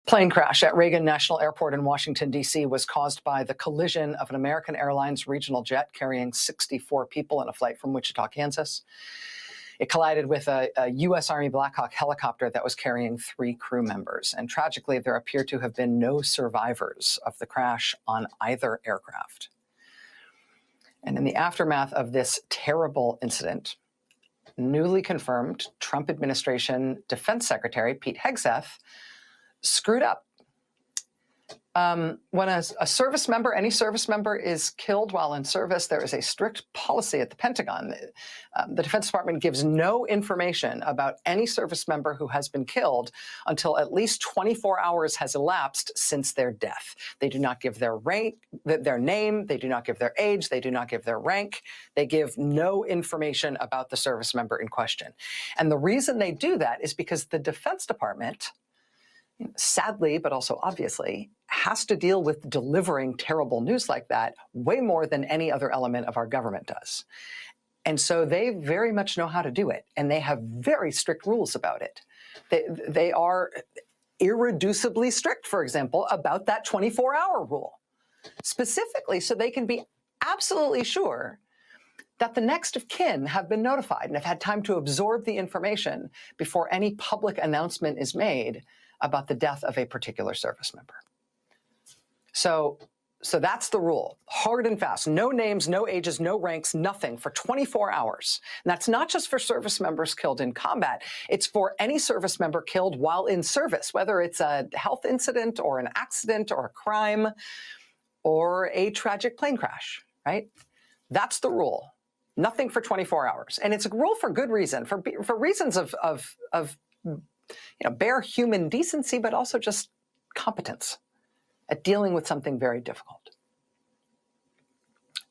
Plane crash at Reagan National Airport in Washington, D.C. was caused by the collision of an American Airlines regional jet carrying 64 people in a flight from Wichita, Kansas. It collided with a US Army Blackhawk helicopter that was carrying 3 crew members. And tragically, there appear to have been no survivors of the crash on either aircraft. And in the aftermath of this terrible incident, newly confirmed Trump administration Defense Secretary Pete Hegseth screwed up. When a service member, any service member is killed while in service, there is a strict policy at the Pentagon. The Defense Department gives no information about any service member who has been killed until at least 24 hours has elapsed since their death. They do not give their name, they do not give their age, they do not give their rank. They give no information about the service member in question. And the reason they do that is because the Defense Department, sadly, but also obviously, has to deal with delivering terrible news like that way more than any other element of our government does. And so they very much know how to do it, and they have very strict rules about it. They are irreducibly strict, for example, about that 24-hour rule, specifically so they can be absolutely sure that the next of kin have been notified and have had time to absorb the information before any public announcement is made about the death of a particular service member. So that's the rule, hard and fast. No names, no ages, no ranks, nothing for 24 hours. And that's not just for service members killed in combat. It's for any service member killed while in service, whether it's a health incident or an accident or a crime or a tragic plane crash, right? That's the rule. Nothing for 24 hours. And it's a rule for good reason, for reasons of bare human decency, but also just competence at dealing with something very difficult.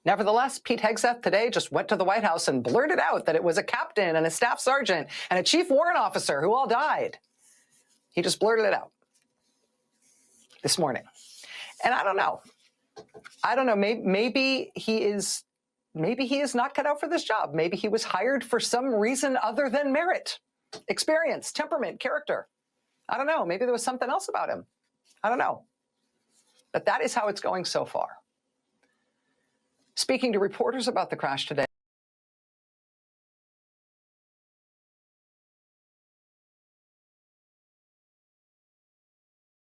Nevertheless, Pete Hegseth today just went to the White House and blurted out that it was a captain and a staff sergeant and a chief warrant officer who all died. He just blurted it out this morning. And I don't know. Maybe he is not cut out for this job. Maybe he was hired for some reason other than merit, experience, temperament, character. I don't know. Maybe there was something else about him. I don't know. But that is how it's going so far. Speaking to reporters about the crash today,